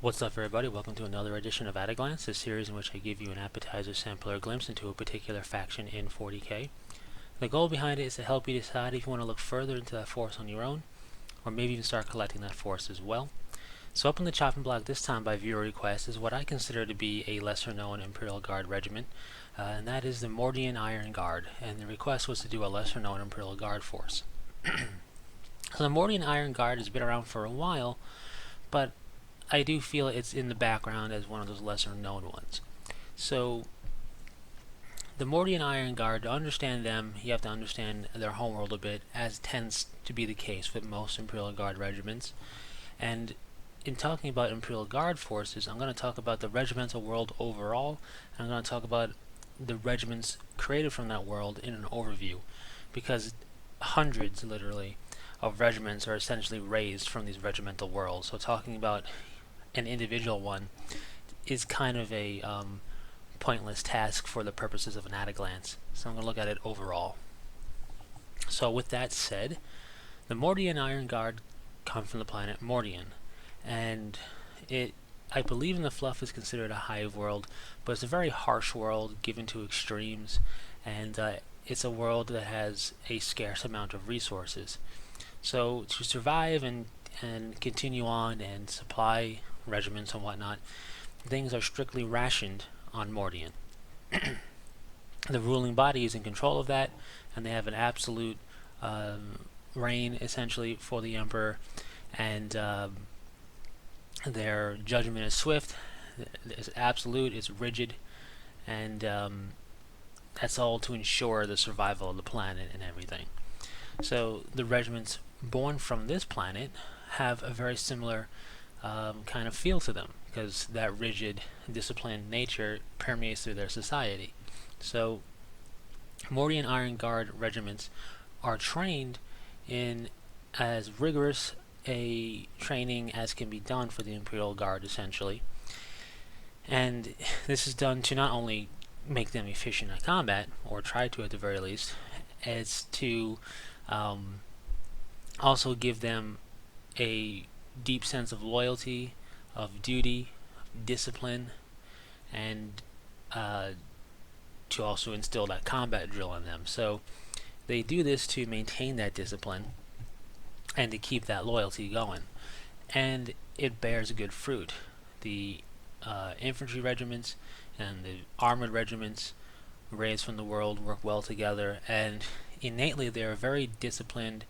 What's up, everybody? Welcome to another edition of At a Glance, a series in which I give you an appetizer, sample, or glimpse into a particular faction in 40k. The goal behind it is to help you decide if you want to look further into that force on your own, or maybe even start collecting that force as well. So up on the chopping block this time by viewer request is what I consider to be a lesser-known Imperial Guard regiment, and that is the Mordian Iron Guard, and the request was to do a lesser-known Imperial Guard force. So the Mordian Iron Guard has been around for a while, but I do feel it's in the background as one of those lesser known ones. So the Mordian Iron Guard, to understand them, you have to understand their homeworld a bit, as tends to be the case with most Imperial Guard regiments. And in talking about Imperial Guard forces, I'm going to talk about the regimental world overall, and I'm going to talk about the regiments created from that world in an overview, because hundreds, literally, of regiments are essentially raised from these regimental worlds. So talking about an individual one is kind of a pointless task for the purposes of an at-a-glance. So I'm going to look at it overall. So with that said, the Mordian Iron Guard come from the planet Mordian, and I believe in the fluff is considered a hive world, but it's a very harsh world given to extremes, and it's a world that has a scarce amount of resources. So to survive and continue on and supply regiments and whatnot, things are strictly rationed on Mordian. The ruling body is in control of that, and they have an absolute reign, essentially, for the Emperor, and their judgment is swift, it's absolute, it's rigid, and that's all to ensure the survival of the planet and everything. So the regiments born from this planet have a very similar kind of feel to them, because that rigid, disciplined nature permeates through their society. So Mordian Iron Guard regiments are trained in as rigorous a training as can be done for the Imperial Guard, essentially. And this is done to not only make them efficient at combat, or try to at the very least, as to also give them a deep sense of loyalty, of duty, discipline, and to also instill that combat drill in them. So they do this to maintain that discipline and to keep that loyalty going. And it bears good fruit. The infantry regiments and the armored regiments raised from the world work well together, and innately they're a very disciplined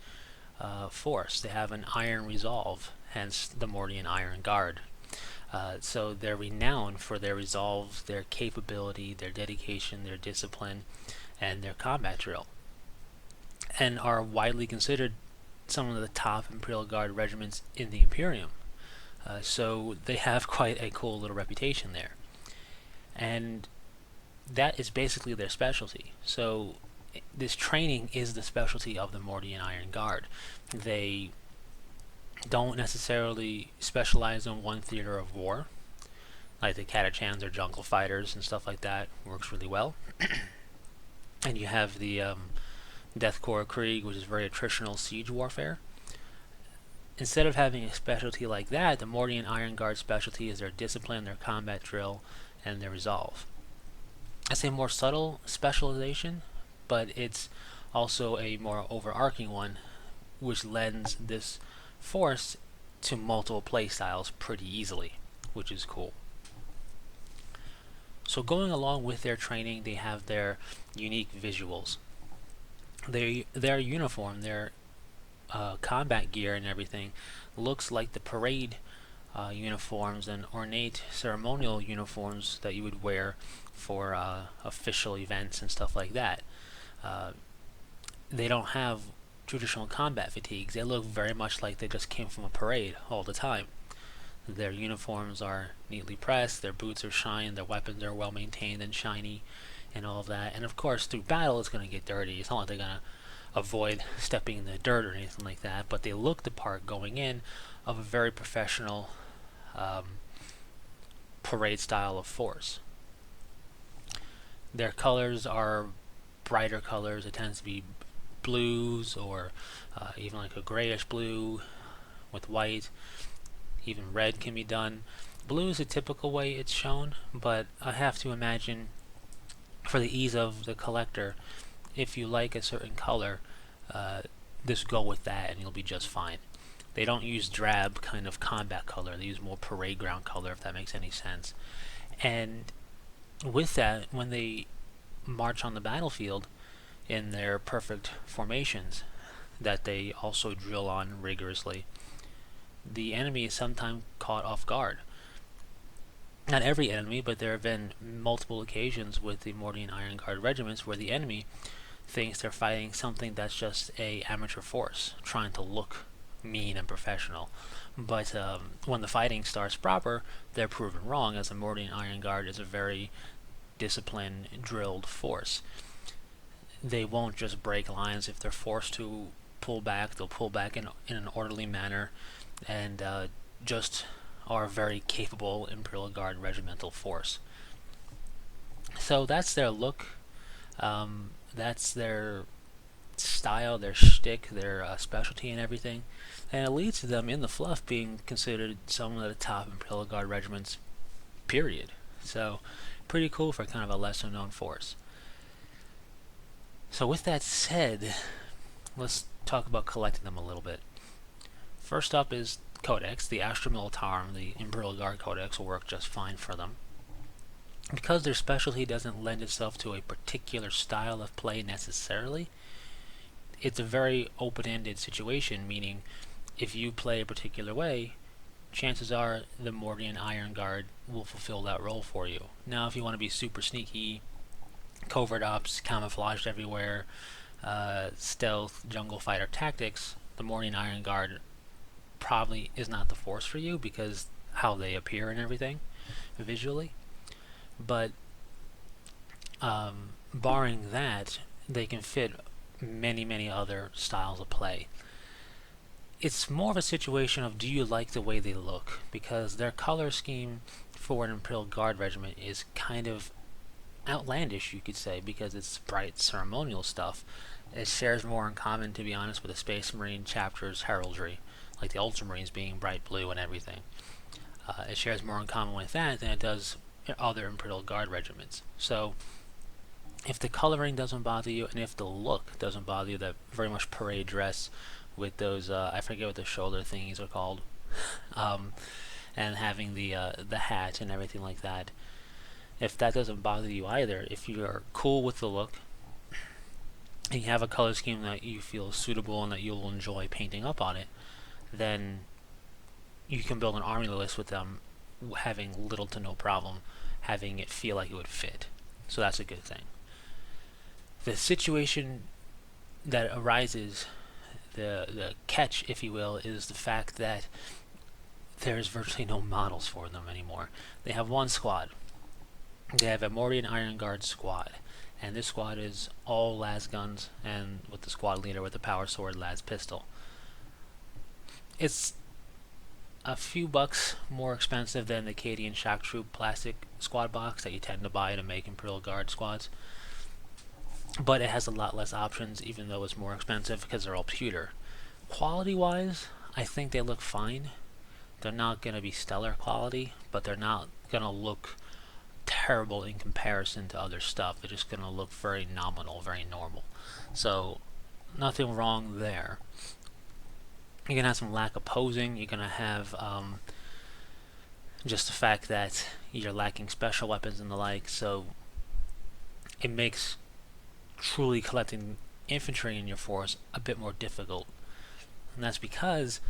force. They have an iron resolve, hence the Mordian Iron Guard. So they're renowned for their resolve, their capability, their dedication, their discipline, and their combat drill, and are widely considered some of the top Imperial Guard regiments in the Imperium. So they have quite a cool little reputation there. And that is basically their specialty. So this training is the specialty of the Mordian Iron Guard. They don't necessarily specialize in one theater of war, like the Catachans or Jungle Fighters and stuff like that. Works really well. And you have the Deathcore Krieg, which is very attritional siege warfare. Instead of having a specialty like that, the Mordian Iron Guard specialty is their discipline, their combat drill, and their resolve. It's a more subtle specialization, but it's also a more overarching one, which lends this force to multiple playstyles pretty easily, which is cool. So going along with their training, they have their unique visuals. Their uniform, their combat gear and everything looks like the parade uniforms and ornate ceremonial uniforms that you would wear for official events and stuff like that. They don't have traditional combat fatigues. They look very much like they just came from a parade all the time. Their uniforms are neatly pressed, their boots are shined, their weapons are well maintained and shiny, and all of that. And of course, through battle, it's going to get dirty. It's not like they're going to avoid stepping in the dirt or anything like that, but they look the part going in of a very professional parade style of force. Their colors are brighter colors. It tends to be blues, or even like a grayish blue with white. Even red can be done, Blue is a typical way it's shown, but I have to imagine, for the ease of the collector, if you like a certain color, just go with that and you'll be just fine. They don't use drab kind of combat color, they use more parade ground color, if that makes any sense. And with that, when they march on the battlefield in their perfect formations that they also drill on rigorously, the enemy is sometimes caught off guard. Not every enemy, but there have been multiple occasions with the Mordian Iron Guard regiments where the enemy thinks they're fighting something that's just a amateur force trying to look mean and professional. But when the fighting starts proper, they're proven wrong, as the Mordian Iron Guard is a very disciplined, drilled force. They won't just break lines. If they're forced to pull back, they'll pull back in an orderly manner, and just are a very capable Imperial Guard regimental force. So that's their look. That's their style, their shtick, their specialty and everything. And it leads to them in the fluff being considered some of the top Imperial Guard regiments, period. So pretty cool for kind of a lesser known force. So with that said, let's talk about collecting them a little bit. First up is Codex. The Astra Militarum, the Imperial Guard Codex, will work just fine for them. Because their specialty doesn't lend itself to a particular style of play necessarily, it's a very open-ended situation, meaning if you play a particular way, chances are the Mordian Iron Guard will fulfill that role for you. Now, if you want to be super sneaky, covert ops, camouflaged everywhere, stealth, jungle fighter tactics, the Mordian Iron Guard probably is not the force for you because how they appear and everything visually. But barring that, they can fit many other styles of play. It's more of a situation of, do you like the way they look? Because their color scheme for an Imperial Guard regiment is kind of outlandish, you could say, because it's bright ceremonial stuff. It shares more in common, to be honest, with the Space Marine chapter's heraldry, like the Ultramarines being bright blue and everything. It shares more in common with that than it does other Imperial Guard regiments. So if the coloring doesn't bother you, and if the look doesn't bother you, that very much parade dress with those, I forget what the shoulder thingies are called, and having the hat and everything like that, if that doesn't bother you either, if you're cool with the look, and you have a color scheme that you feel suitable and that you'll enjoy painting up on it, then you can build an army list with them having little to no problem having it feel like it would fit. So that's a good thing. The situation that arises, the catch, if you will, is the fact that there's virtually no models for them anymore. They have one squad. They have a Mordian Iron Guard squad, and this squad is all las guns, and with the squad leader with the power sword, las pistol. It's a few bucks more expensive than the Cadian Shock Troop plastic squad box that you tend to buy to make Imperial Guard squads, but it has a lot less options, even though it's more expensive because they're all pewter. Quality wise, I think they look fine. They're not going to be stellar quality, but they're not going to look terrible in comparison to other stuff. They're just going to look very nominal, very normal. So nothing wrong there. You're going to have some lack of posing. You're going to have just the fact that you're lacking special weapons and the like, so it makes truly collecting infantry in your force a bit more difficult. And that's because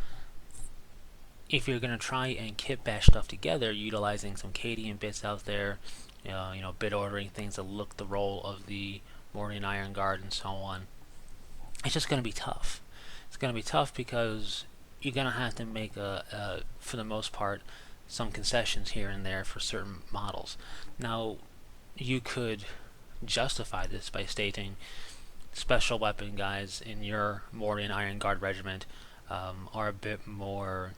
if you're going to try and kit bash stuff together, utilizing some Cadian bits out there, bit ordering things that look the role of the Mordian Iron Guard and so on, it's just going to be tough. It's going to be tough because you're going to have to make, for the most part, some concessions here and there for certain models. Now, you could justify this by stating special weapon guys in your Mordian Iron Guard regiment are a bit more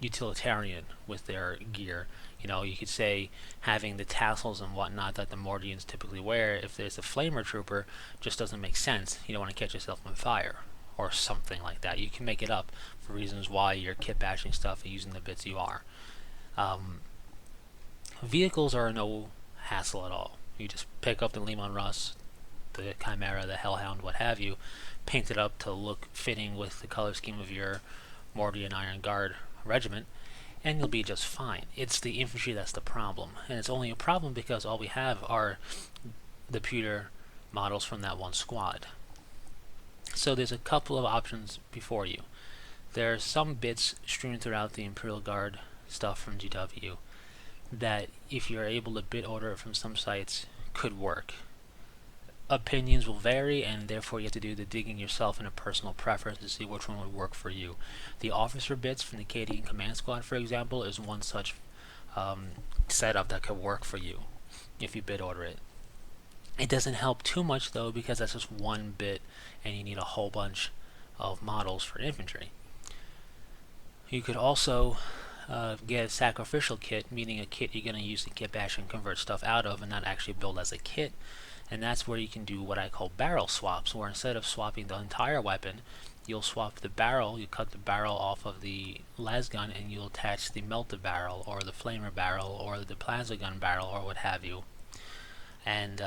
utilitarian with their gear. You could say having the tassels and whatnot that the Mordians typically wear, if there's a flamer trooper, just doesn't make sense. You don't want to catch yourself on fire or something like that. You can make it up for reasons why you're kit bashing stuff and using the bits you are. Vehicles are no hassle at all. You just pick up the Lehman Russ, the Chimera, the Hellhound, what have you, paint it up to look fitting with the color scheme of your Mordian Iron Guard regiment, and you'll be just fine. It's the infantry that's the problem, and it's only a problem because all we have are the pewter models from that one squad. So there's a couple of options before you. There are some bits strewn throughout the Imperial Guard stuff from GW that, if you're able to bit order it from some sites, could work. Opinions will vary, and therefore you have to do the digging yourself in a personal preference to see which one would work for you. The officer bits from the Acadian Command Squad, for example, is one such setup that could work for you if you bit order it. It doesn't help too much though, because that's just one bit and you need a whole bunch of models for infantry. You could also get a sacrificial kit, meaning a kit you're going to use to kit bash and convert stuff out of and not actually build as a kit. And that's where you can do what I call barrel swaps, where instead of swapping the entire weapon, you'll swap the barrel. You cut the barrel off of the las gun and you'll attach the melta barrel or the flamer barrel or the plasma gun barrel or what have you, and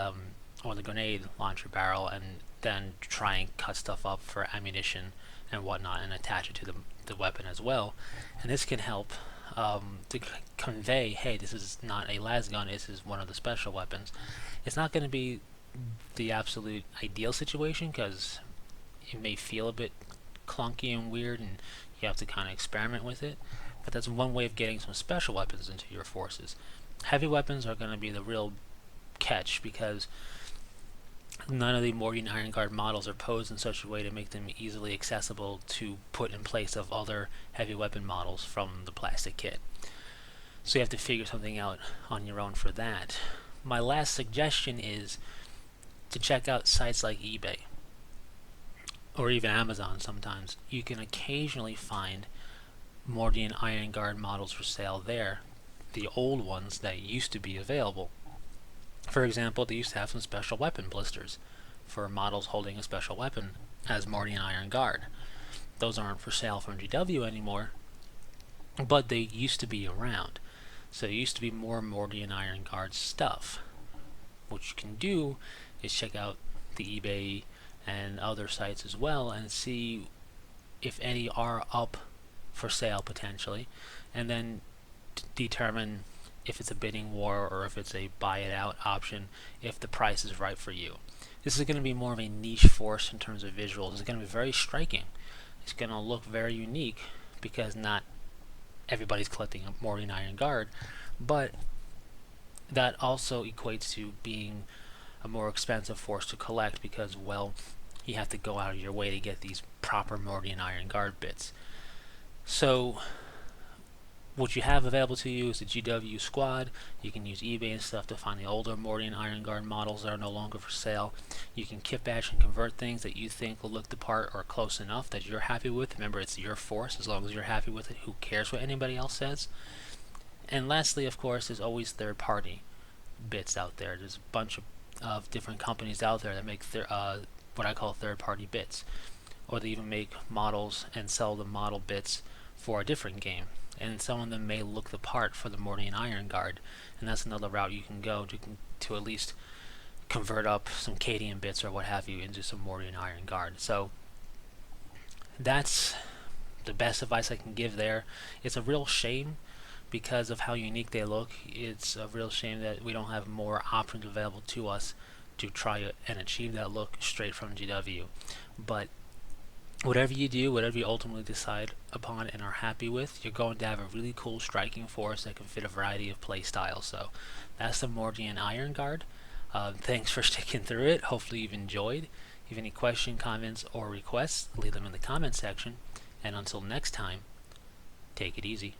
or the grenade launcher barrel, and then try and cut stuff up for ammunition and whatnot and attach it to the weapon as well. And this can help to convey, hey, this is not a las gun, this is one of the special weapons. It's not going to be the absolute ideal situation because it may feel a bit clunky and weird and you have to kind of experiment with it, but that's one way of getting some special weapons into your forces. Heavy weapons are going to be the real catch because none of the Mordian Iron Guard models are posed in such a way to make them easily accessible to put in place of other heavy weapon models from the plastic kit. So you have to figure something out on your own for that. My last suggestion is to check out sites like eBay or even Amazon. Sometimes you can occasionally find Mordian Iron Guard models for sale there, the old ones that used to be available. For example, they used to have some special weapon blisters for models holding a special weapon as Mordian Iron Guard. Those aren't for sale from GW anymore, but they used to be around. So there used to be more Mordian Iron Guard stuff. What you can do is check out the eBay and other sites as well and see if any are up for sale potentially, and then determine if it's a bidding war or if it's a buy it out option, if the price is right for you. This is going to be more of a niche force in terms of visuals. It's going to be very striking. It's going to look very unique because not everybody's collecting a Mordian Iron Guard, but that also equates to being a more expensive force to collect because, well, you have to go out of your way to get these proper Mordian Iron Guard bits. So what you have available to you is the GW squad. You can use eBay and stuff to find the older Mordian Iron Guard models that are no longer for sale. You can kit bash and convert things that you think will look the part or close enough that you're happy with. Remember, it's your force. As long as you're happy with it, who cares what anybody else says? And lastly, of course, there's always third-party bits out there. There's a bunch of different companies out there that make what I call third-party bits, or they even make models and sell the model bits for a different game. And some of them may look the part for the Mordian Iron Guard, and that's another route you can go to at least convert up some Cadian bits or what have you into some Mordian Iron Guard. So that's the best advice I can give there. It's a real shame because of how unique they look. It's a real shame that we don't have more options available to us to try and achieve that look straight from GW. But whatever you do, whatever you ultimately decide upon and are happy with, you're going to have a really cool striking force that can fit a variety of play styles. So that's the Mordian Iron Guard. Thanks for sticking through it. Hopefully you've enjoyed. If you have any questions, comments, or requests, leave them in the comment section. And until next time, take it easy.